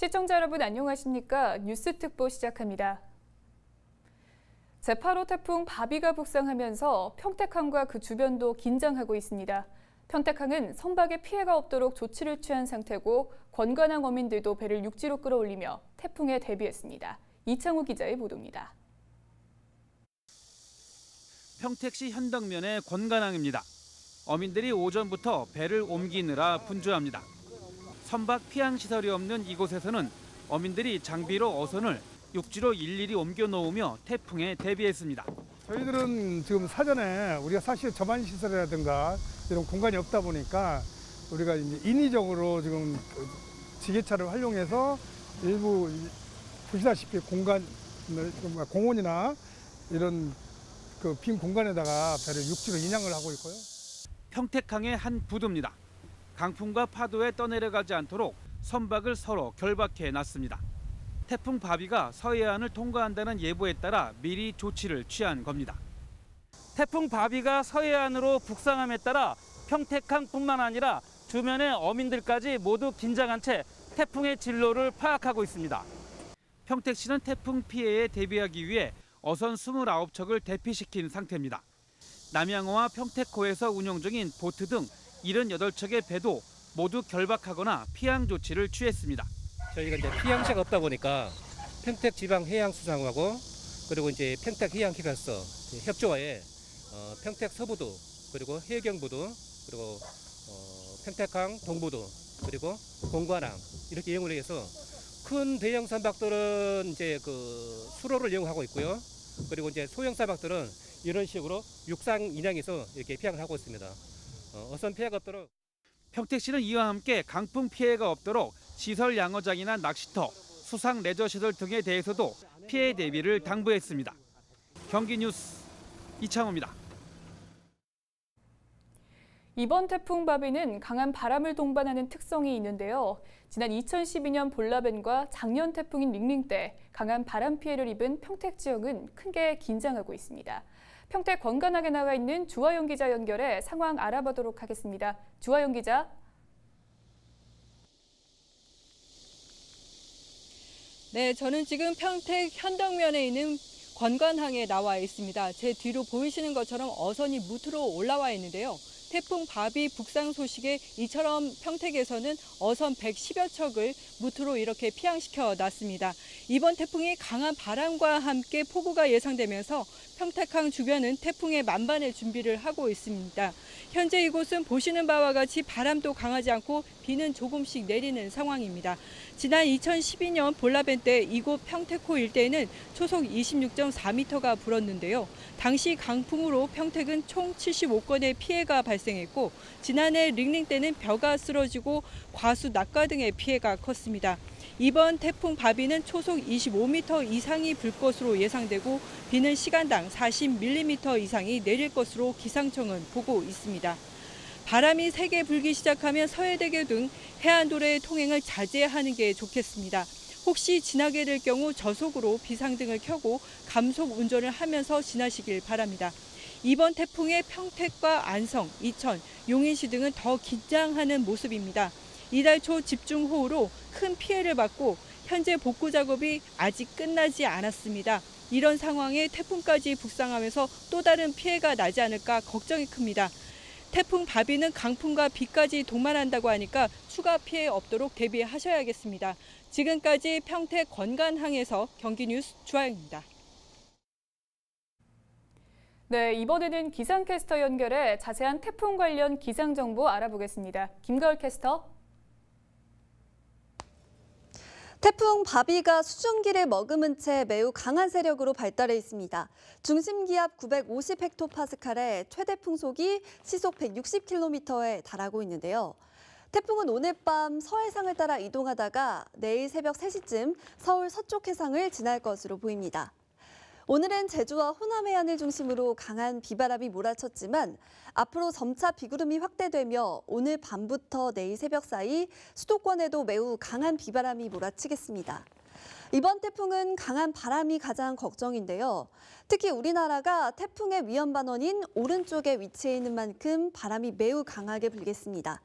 시청자 여러분 안녕하십니까? 뉴스 특보 시작합니다. 제8호 태풍 바비가 북상하면서 평택항과 그 주변도 긴장하고 있습니다. 평택항은 선박에 피해가 없도록 조치를 취한 상태고 권관항 어민들도 배를 육지로 끌어올리며 태풍에 대비했습니다. 이창우 기자의 보도입니다. 평택시 현덕면의 권관항입니다. 어민들이 오전부터 배를 옮기느라 분주합니다. 선박 피항 시설이 없는 이곳에서는 어민들이 장비로 어선을 육지로 일일이 옮겨 놓으며 태풍에 대비했습니다. 저희들은 지금 사전에 우리가 사실 저반 시설이라든가 이런 공간이 없다 보니까 우리가 이제 인위적으로 지금 지게차를 활용해서 일부 보시다시피 공원이나 이런 그 빈 공간에다가 배를 육지로 인양을 하고 있고요. 평택항의 한 부두입니다. 강풍과 파도에 떠내려가지 않도록 선박을 서로 결박해 놨습니다. 태풍 바비가 서해안을 통과한다는 예보에 따라 미리 조치를 취한 겁니다. 태풍 바비가 서해안으로 북상함에 따라 평택항뿐만 아니라 주변의 어민들까지 모두 긴장한 채 태풍의 진로를 파악하고 있습니다. 평택시는 태풍 피해에 대비하기 위해 어선 29척을 대피시킨 상태입니다. 남양어와 평택호에서 운영 중인 보트 등 78척의 배도 모두 결박하거나 피항 조치를 취했습니다. 저희가 이제 피항시가 없다 보니까 평택지방해양수상하고 그리고 이제 평택해양기관서 협조하에 평택서부도 그리고 해경부도 그리고 평택항 동부도 그리고 공관항 이렇게 이용을 해서 큰 대형 선박들은 이제 그 수로를 이용하고 있고요. 그리고 이제 소형 선박들은 이런 식으로 육상 인양해서 이렇게 피항을 하고 있습니다. 어선 피해가 없도록. 평택시는 이와 함께 강풍 피해가 없도록 시설 양어장이나 낚시터, 수상 레저 시설 등에 대해서도 피해 대비를 당부했습니다. 경기 뉴스 이창호입니다. 이번 태풍 바비는 강한 바람을 동반하는 특성이 있는데요. 지난 2012년 볼라벤과 작년 태풍인 링링 때 강한 바람 피해를 입은 평택 지역은 크게 긴장하고 있습니다. 평택 권관항에 나와 있는 주하영 기자 연결해 상황 알아보도록 하겠습니다. 주하영 기자. 네, 저는 지금 평택 현덕면에 있는 권관항에 나와 있습니다. 제 뒤로 보이시는 것처럼 어선이 무트로 올라와 있는데요. 태풍 바비 북상 소식에 이처럼 평택에서는 어선 110여 척을 무트로 이렇게 피항시켜 놨습니다. 이번 태풍이 강한 바람과 함께 폭우가 예상되면서 평택항 주변은 태풍에 만반의 준비를 하고 있습니다. 현재 이곳은 보시는 바와 같이 바람도 강하지 않고 비는 조금씩 내리는 상황입니다. 지난 2012년 볼라벤 때 이곳 평택호 일대에는 초속 26.4m가 불었는데요. 당시 강풍으로 평택은 총 75건의 피해가 발생했고 지난해 링링 때는 벼가 쓰러지고 과수 낙과 등의 피해가 컸습니다. 이번 태풍 바비는 초속 25m 이상이 불 것으로 예상되고 비는 시간당 40mm 이상이 내릴 것으로 기상청은 보고 있습니다. 바람이 세게 불기 시작하면 서해대교 등 해안도로의 통행을 자제하는 게 좋겠습니다. 혹시 지나게 될 경우 저속으로 비상등을 켜고 감속 운전을 하면서 지나시길 바랍니다. 이번 태풍에 평택과 안성, 이천, 용인시 등은 더 긴장하는 모습입니다. 이달 초 집중호우로 큰 피해를 받고 현재 복구 작업이 아직 끝나지 않았습니다. 이런 상황에 태풍까지 북상하면서 또 다른 피해가 나지 않을까 걱정이 큽니다. 태풍 바비는 강풍과 비까지 동반한다고 하니까 추가 피해 없도록 대비하셔야겠습니다. 지금까지 평택 권관항에서 경기뉴스 주하영입니다. 네, 이번에는 기상캐스터 연결해 자세한 태풍 관련 기상 정보 알아보겠습니다. 김가을 캐스터. 태풍 바비가 수증기를 머금은 채 매우 강한 세력으로 발달해 있습니다. 중심기압 950헥토파스칼에 최대 풍속이 시속 160km에 달하고 있는데요. 태풍은 오늘 밤 서해상을 따라 이동하다가 내일 새벽 3시쯤 서울 서쪽 해상을 지날 것으로 보입니다. 오늘은 제주와 호남 해안을 중심으로 강한 비바람이 몰아쳤지만 앞으로 점차 비구름이 확대되며 오늘 밤부터 내일 새벽 사이 수도권에도 매우 강한 비바람이 몰아치겠습니다. 이번 태풍은 강한 바람이 가장 걱정인데요. 특히 우리나라가 태풍의 위험 반원인 오른쪽에 위치해 있는 만큼 바람이 매우 강하게 불겠습니다.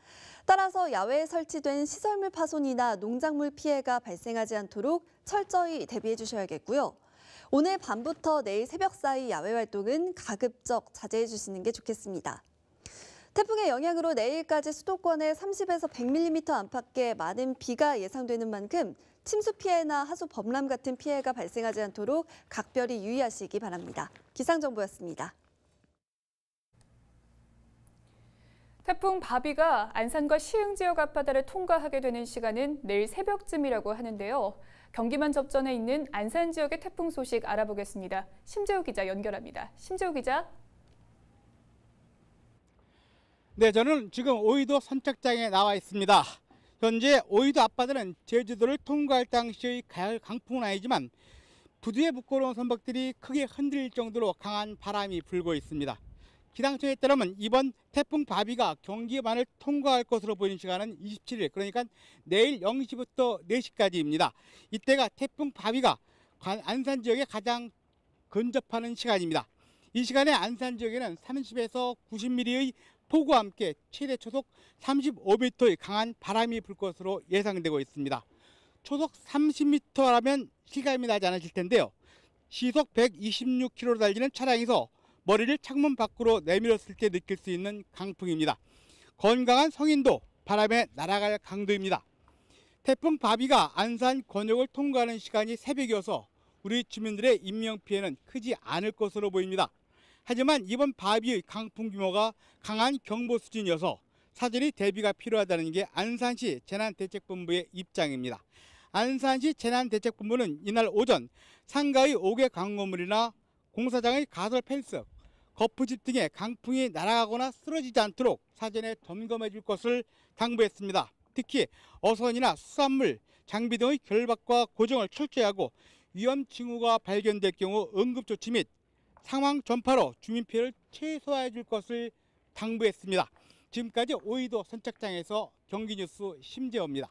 따라서 야외에 설치된 시설물 파손이나 농작물 피해가 발생하지 않도록 철저히 대비해 주셔야겠고요. 오늘 밤부터 내일 새벽 사이 야외 활동은 가급적 자제해 주시는 게 좋겠습니다. 태풍의 영향으로 내일까지 수도권에 30에서 100mm 안팎의 많은 비가 예상되는 만큼 침수 피해나 하수 범람 같은 피해가 발생하지 않도록 각별히 유의하시기 바랍니다. 기상정보였습니다. 태풍 바비가 안산과 시흥 지역 앞바다를 통과하게 되는 시간은 내일 새벽쯤이라고 하는데요. 경기만 접전에 있는 안산 지역의 태풍 소식 알아보겠습니다. 심재우 기자 연결합니다. 심재우 기자. 네, 저는 지금 오이도 선착장에 나와 있습니다. 현재 오이도 앞바다는 제주도를 통과할 당시의 가을 강풍은 아니지만 부두에 묶어놓은 선박들이 크게 흔들릴 정도로 강한 바람이 불고 있습니다. 기상청에 따르면 이번 태풍 바비가 경기만을 통과할 것으로 보이는 시간은 27일, 그러니까 내일 0시부터 4시까지입니다. 이때가 태풍 바비가 안산 지역에 가장 근접하는 시간입니다. 이 시간에 안산 지역에는 30에서 90mm의 폭우와 함께 최대 초속 35m의 강한 바람이 불 것으로 예상되고 있습니다. 초속 30m라면 실감이 나지 않으실 텐데요. 시속 126km로 달리는 차량에서 머리를 창문 밖으로 내밀었을 때 느낄 수 있는 강풍입니다. 건강한 성인도 바람에 날아갈 강도입니다. 태풍 바비가 안산 권역을 통과하는 시간이 새벽이어서 우리 주민들의 인명피해는 크지 않을 것으로 보입니다. 하지만 이번 바비의 강풍 규모가 강한 경보 수준이어서 사전에 대비가 필요하다는 게 안산시 재난대책본부의 입장입니다. 안산시 재난대책본부는 이날 오전 상가의 5개 광고물이나 공사장의 가설 펜스, 거푸집 등의 강풍이 날아가거나 쓰러지지 않도록 사전에 점검해 줄 것을 당부했습니다. 특히 어선이나 수산물, 장비 등의 결박과 고정을 철저히 하고 위험 징후가 발견될 경우 응급조치 및 상황 전파로 주민 피해를 최소화해 줄 것을 당부했습니다. 지금까지 오이도 선착장에서 경기뉴스 심재호입니다.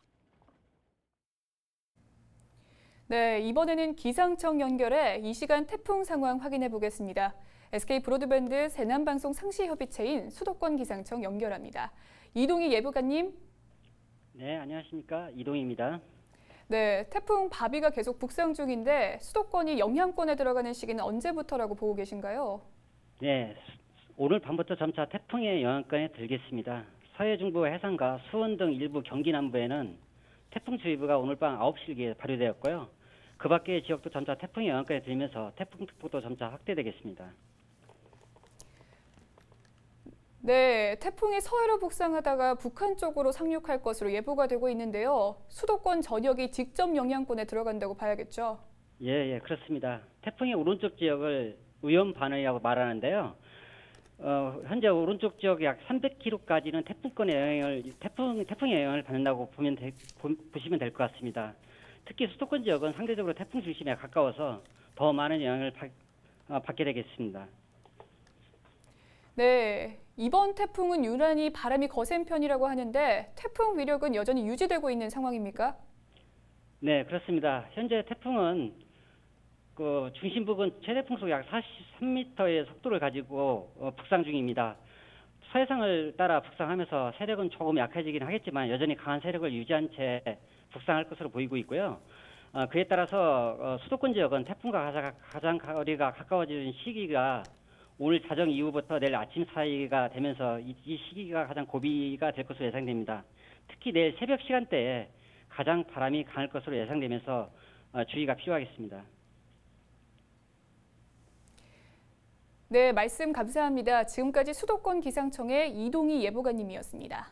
네, 이번에는 기상청 연결해 이 시간 태풍 상황 확인해 보겠습니다. SK 브로드밴드 세남방송 상시협의체인 수도권 기상청 연결합니다. 이동희 예보관님. 네, 안녕하십니까. 이동희입니다. 네, 태풍 바비가 계속 북상 중인데 수도권이 영향권에 들어가는 시기는 언제부터라고 보고 계신가요? 네, 오늘 밤부터 점차 태풍의 영향권에 들겠습니다. 서해 중부 해상과 수원 등 일부 경기 남부에는 태풍주의보가 오늘 밤 9시에 발효되었고요. 그 밖의 지역도 점차 태풍의 영향권에 들면서 태풍특보도 점차 확대되겠습니다. 네, 태풍이 서해로 북상하다가 북한 쪽으로 상륙할 것으로 예보가 되고 있는데요. 수도권 전역이 직접 영향권에 들어간다고 봐야겠죠? 예, 그렇습니다. 태풍의 오른쪽 지역을 위험 반응이라고 말하는데요. 현재 오른쪽 지역 약 300km까지는 태풍의 영향을 받는다고 보시면 될 것 같습니다. 특히 수도권 지역은 상대적으로 태풍 중심에 가까워서 더 많은 영향을 받게 되겠습니다. 네, 이번 태풍은 유난히 바람이 거센 편이라고 하는데 태풍 위력은 여전히 유지되고 있는 상황입니까? 네, 그렇습니다. 현재 태풍은 중심 부근 최대 풍속 약 43m의 속도를 가지고 북상 중입니다. 서해상을 따라 북상하면서 세력은 조금 약해지긴 하겠지만 여전히 강한 세력을 유지한 채 북상할 것으로 보이고 있고요. 그에 따라서 수도권 지역은 태풍과 가장 거리가 가까워지는 시기가 오늘 자정 이후부터 내일 아침 사이가 되면서 이 시기가 가장 고비가 될 것으로 예상됩니다. 특히 내일 새벽 시간대에 가장 바람이 강할 것으로 예상되면서 주의가 필요하겠습니다. 네, 말씀 감사합니다. 지금까지 수도권 기상청의 이동희 예보관님이었습니다.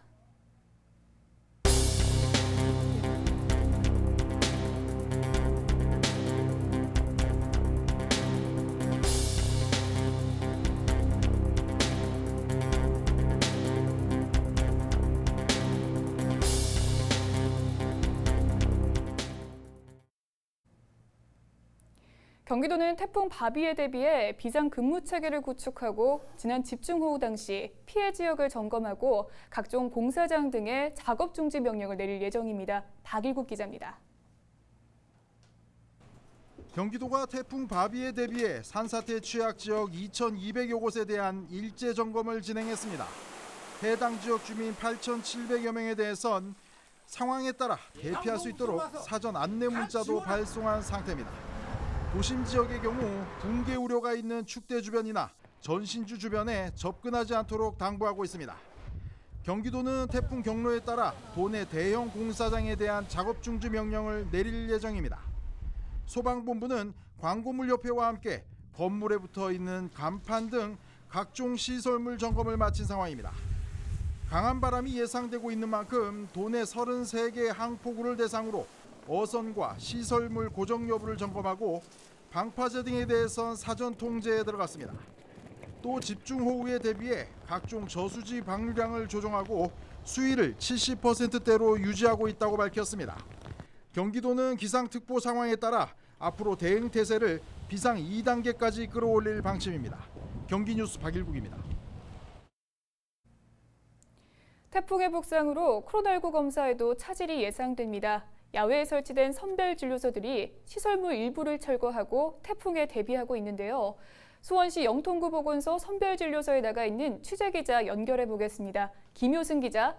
경기도는 태풍 바비에 대비해 비상근무 체계를 구축하고 지난 집중호우 당시 피해 지역을 점검하고 각종 공사장 등의 작업 중지 명령을 내릴 예정입니다. 박일국 기자입니다. 경기도가 태풍 바비에 대비해 산사태 취약 지역 2,200여 곳에 대한 일제 점검을 진행했습니다. 해당 지역 주민 8,700여 명에 대해선 상황에 따라 대피할 수 있도록 사전 안내 문자도 발송한 상태입니다. 도심 지역의 경우 붕괴 우려가 있는 축대 주변이나 전신주 주변에 접근하지 않도록 당부하고 있습니다. 경기도는 태풍 경로에 따라 도내 대형 공사장에 대한 작업 중지 명령을 내릴 예정입니다. 소방본부는 광고물 협회와 함께 건물에 붙어 있는 간판 등 각종 시설물 점검을 마친 상황입니다. 강한 바람이 예상되고 있는 만큼 도내 33개 항포구를 대상으로 어선과 시설물 고정 여부를 점검하고 방파제 등에 대해선 사전 통제에 들어갔습니다. 또 집중호우에 대비해 각종 저수지 방류량을 조정하고 수위를 70%대로 유지하고 있다고 밝혔습니다. 경기도는 기상특보 상황에 따라 앞으로 대응 태세를 비상 2단계까지 끌어올릴 방침입니다. 경기뉴스 박일국입니다. 태풍의 북상으로 코로나19 검사에도 차질이 예상됩니다. 야외에 설치된 선별진료소들이 시설물 일부를 철거하고 태풍에 대비하고 있는데요. 수원시 영통구 보건소 선별진료소에 나가 있는 취재기자 연결해 보겠습니다. 김효승 기자.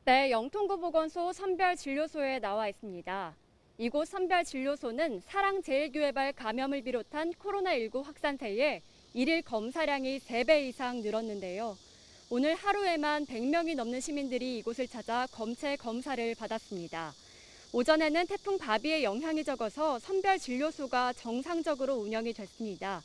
네, 영통구 보건소 선별진료소에 나와 있습니다. 이곳 선별진료소는 사랑제일교회발 감염을 비롯한 코로나19 확산세에 일일 검사량이 3배 이상 늘었는데요. 오늘 하루에만 100명이 넘는 시민들이 이곳을 찾아 검체 검사를 받았습니다. 오전에는 태풍 바비의 영향이 적어서 선별진료소가 정상적으로 운영이 됐습니다.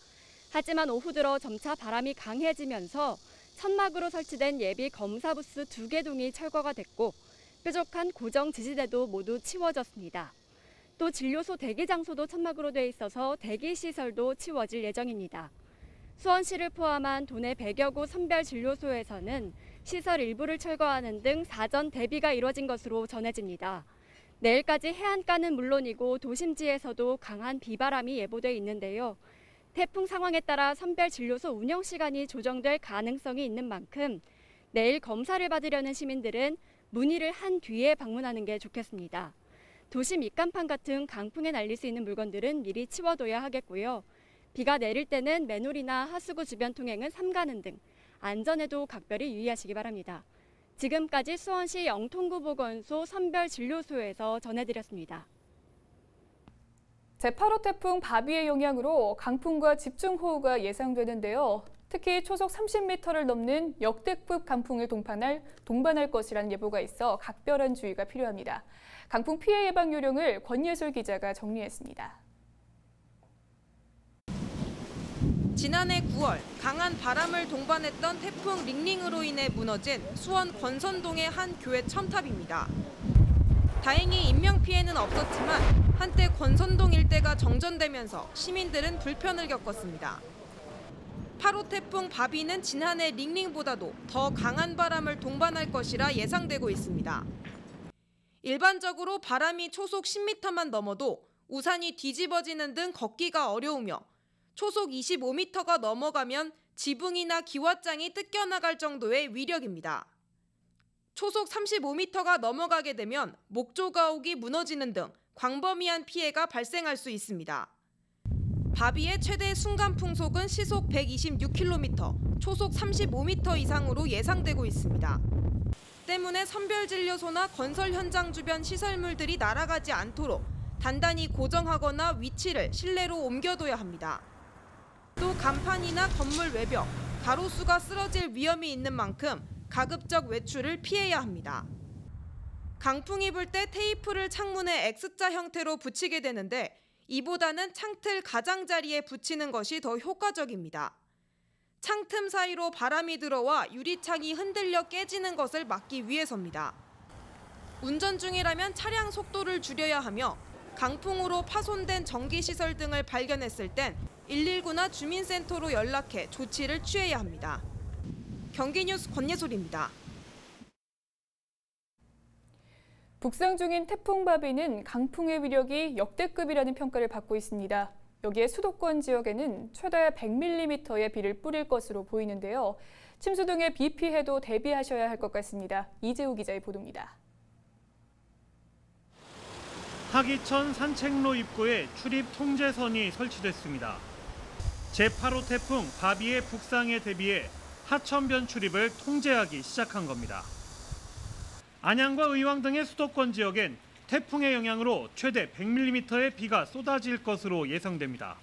하지만 오후 들어 점차 바람이 강해지면서 천막으로 설치된 예비 검사 부스 2개 동이 철거가 됐고 뾰족한 고정 지지대도 모두 치워졌습니다. 또 진료소 대기 장소도 천막으로 돼 있어서 대기 시설도 치워질 예정입니다. 수원시를 포함한 도내 100여 곳 선별진료소에서는 시설 일부를 철거하는 등 사전 대비가 이뤄진 것으로 전해집니다. 내일까지 해안가는 물론이고 도심지에서도 강한 비바람이 예보돼 있는데요. 태풍 상황에 따라 선별진료소 운영 시간이 조정될 가능성이 있는 만큼 내일 검사를 받으려는 시민들은 문의를 한 뒤에 방문하는 게 좋겠습니다. 도심 입간판 같은 강풍에 날릴 수 있는 물건들은 미리 치워둬야 하겠고요. 비가 내릴 때는 맨홀이나 하수구 주변 통행은 삼가는 등 안전에도 각별히 유의하시기 바랍니다. 지금까지 수원시 영통구 보건소 선별진료소에서 전해드렸습니다. 제8호 태풍 바비의 영향으로 강풍과 집중호우가 예상되는데요. 특히 초속 30m를 넘는 역대급 강풍을 동반할 것이라는 예보가 있어 각별한 주의가 필요합니다. 강풍 피해 예방 요령을 권예솔 기자가 정리했습니다. 지난해 9월 강한 바람을 동반했던 태풍 링링으로 인해 무너진 수원 권선동의 한 교회 첨탑입니다. 다행히 인명피해는 없었지만 한때 권선동 일대가 정전되면서 시민들은 불편을 겪었습니다. 8호 태풍 바비는 지난해 링링보다도 더 강한 바람을 동반할 것이라 예상되고 있습니다. 일반적으로 바람이 초속 10m만 넘어도 우산이 뒤집어지는 등 걷기가 어려우며 초속 25m가 넘어가면 지붕이나 기왓장이 뜯겨나갈 정도의 위력입니다. 초속 35m가 넘어가게 되면 목조 가옥이 무너지는 등 광범위한 피해가 발생할 수 있습니다. 바비의 최대 순간 풍속은 시속 126km, 초속 35m 이상으로 예상되고 있습니다. 때문에 선별진료소나 건설 현장 주변 시설물들이 날아가지 않도록 단단히 고정하거나 위치를 실내로 옮겨둬야 합니다. 또 간판이나 건물 외벽, 가로수가 쓰러질 위험이 있는 만큼 가급적 외출을 피해야 합니다. 강풍이 불 때 테이프를 창문에 X자 형태로 붙이게 되는데 이보다는 창틀 가장자리에 붙이는 것이 더 효과적입니다. 창틈 사이로 바람이 들어와 유리창이 흔들려 깨지는 것을 막기 위해서입니다. 운전 중이라면 차량 속도를 줄여야 하며 강풍으로 파손된 전기시설 등을 발견했을 땐 119나 주민센터로 연락해 조치를 취해야 합니다. 경기뉴스 권예솔입니다. 북상 중인 태풍 바비는 강풍의 위력이 역대급이라는 평가를 받고 있습니다. 여기에 수도권 지역에는 최대 100mm의 비를 뿌릴 것으로 보이는데요. 침수 등의 비 피해도 대비하셔야 할 것 같습니다. 이재우 기자의 보도입니다. 하기천 산책로 입구에 출입 통제선이 설치됐습니다. 제8호 태풍 바비의 북상에 대비해 하천변 출입을 통제하기 시작한 겁니다. 안양과 의왕 등의 수도권 지역엔 태풍의 영향으로 최대 100mm의 비가 쏟아질 것으로 예상됩니다.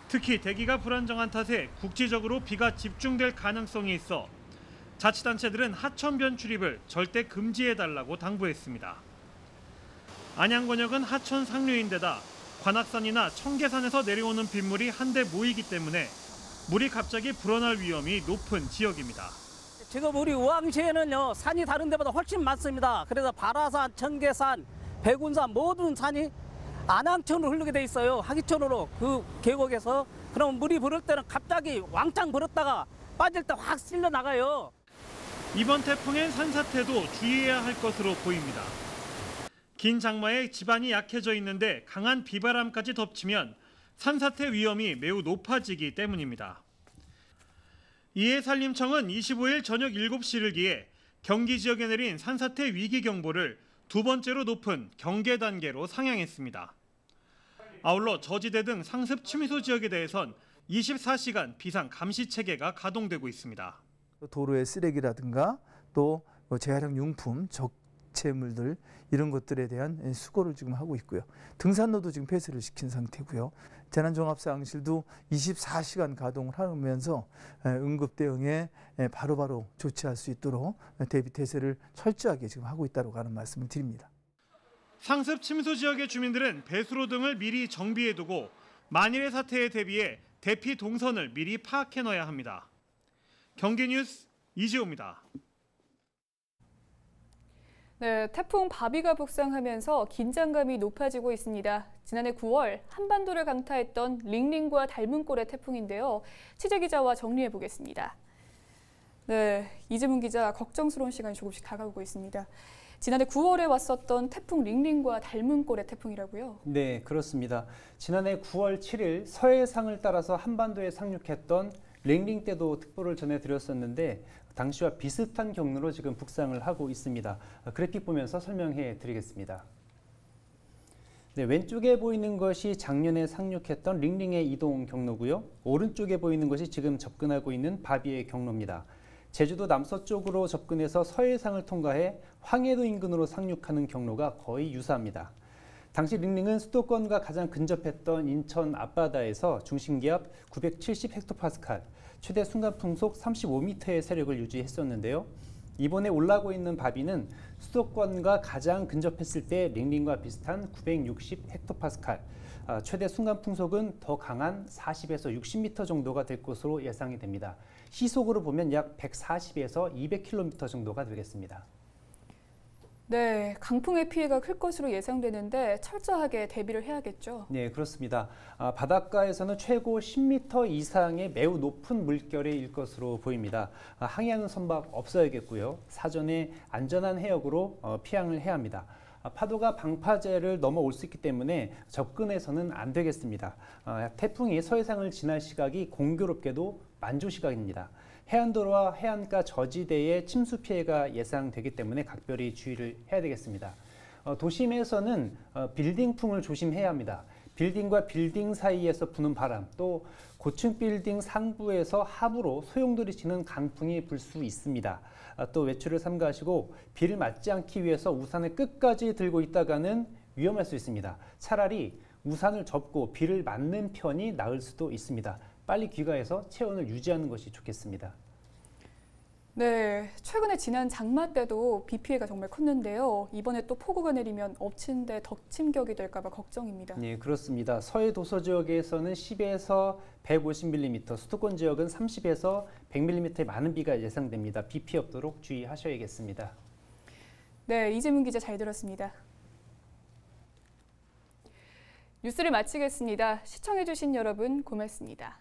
특히 대기가 불안정한 탓에 국지적으로 비가 집중될 가능성이 있어 자치단체들은 하천변 출입을 절대 금지해달라고 당부했습니다. 안양권역은 하천 상류인데다 관악산이나 청계산에서 내려오는 빗물이 한데 모이기 때문에 물이 갑자기 불어날 위험이 높은 지역입니다. 지금 우리 의왕시에는요, 산이 다른 데보다 훨씬 많습니다. 그래서 발화산, 청계산, 백운산 모든 산이 안양천으로 흐르게 돼 있어요. 하기천으로 그 계곡에서. 그럼 물이 불을 때는 갑자기 왕창 불었다가 빠질 때 확 쓸려 나가요. 이번 태풍엔 산사태도 주의해야 할 것으로 보입니다. 긴 장마에 지반이 약해져 있는데 강한 비바람까지 덮치면 산사태 위험이 매우 높아지기 때문입니다. 이에 산림청은 25일 저녁 7시를 기해 경기 지역에 내린 산사태 위기 경보를 두 번째로 높은 경계 단계로 상향했습니다. 아울러 저지대 등 상습 침수 지역에 대해선 24시간 비상 감시 체계가 가동되고 있습니다. 도로의 쓰레기라든가 또 재활용 용품, 적재물들 이런 것들에 대한 수거를 지금 하고 있고요. 등산로도 지금 폐쇄를 시킨 상태고요. 재난종합상황실도 24시간 가동을 하면서 응급 대응에 바로바로 조치할 수 있도록 대비 태세를 철저하게 지금 하고 있다고 하는 말씀을 드립니다. 상습 침수 지역의 주민들은 배수로 등을 미리 정비해두고 만일의 사태에 대비해 대피 동선을 미리 파악해 놔야 합니다. 경기뉴스 이지호입니다. 네, 태풍 바비가 북상하면서 긴장감이 높아지고 있습니다. 지난해 9월 한반도를 강타했던 링링과 닮은 꼴의 태풍인데요. 취재기자와 정리해 보겠습니다. 네, 이재문 기자, 걱정스러운 시간이 조금씩 다가오고 있습니다. 지난해 9월에 왔었던 태풍 링링과 닮은 꼴의 태풍이라고요? 네, 그렇습니다. 지난해 9월 7일 서해상을 따라서 한반도에 상륙했던 링링 때도 특보를 전해드렸었는데 당시와 비슷한 경로로 지금 북상을 하고 있습니다. 그래픽 보면서 설명해 드리겠습니다. 네, 왼쪽에 보이는 것이 작년에 상륙했던 링링의 이동 경로고요. 오른쪽에 보이는 것이 지금 접근하고 있는 바비의 경로입니다. 제주도 남서쪽으로 접근해서 서해상을 통과해 황해도 인근으로 상륙하는 경로가 거의 유사합니다. 당시 링링은 수도권과 가장 근접했던 인천 앞바다에서 중심기압 970헥토파스칼, 최대 순간풍속 35m의 세력을 유지했었는데요. 이번에 올라오고 있는 바비는 수도권과 가장 근접했을 때 링링과 비슷한 960헥토파스칼, 최대 순간풍속은 더 강한 40에서 60m 정도가 될 것으로 예상이 됩니다. 시속으로 보면 약 140에서 200km 정도가 되겠습니다. 네, 강풍의 피해가 클 것으로 예상되는데 철저하게 대비를 해야겠죠? 네, 그렇습니다. 바닷가에서는 최고 10m 이상의 매우 높은 물결이 일 것으로 보입니다. 항해하는 선박 없어야겠고요. 사전에 안전한 해역으로 피항을 해야 합니다. 파도가 방파제를 넘어올 수 있기 때문에 접근해서는 안 되겠습니다. 태풍이 서해상을 지날 시각이 공교롭게도 만조 시각입니다. 해안도로와 해안가 저지대에 침수 피해가 예상되기 때문에 각별히 주의를 해야 되겠습니다. 도심에서는 빌딩풍을 조심해야 합니다. 빌딩과 빌딩 사이에서 부는 바람, 또 고층 빌딩 상부에서 하부로 소용돌이 치는 강풍이 불 수 있습니다. 또 외출을 삼가하시고 비를 맞지 않기 위해서 우산을 끝까지 들고 있다가는 위험할 수 있습니다. 차라리 우산을 접고 비를 맞는 편이 나을 수도 있습니다. 빨리 귀가해서 체온을 유지하는 것이 좋겠습니다. 네, 최근에 지난 장마 때도 비 피해가 정말 컸는데요. 이번에 또 폭우가 내리면 엎친 데 덕침격이 될까 봐 걱정입니다. 네, 그렇습니다. 서해 도서 지역에서는 10에서 150mm, 수도권 지역은 30에서 100mm의 많은 비가 예상됩니다. 비 피해 없도록 주의하셔야겠습니다. 네, 이재문 기자 잘 들었습니다. 뉴스를 마치겠습니다. 시청해주신 여러분 고맙습니다.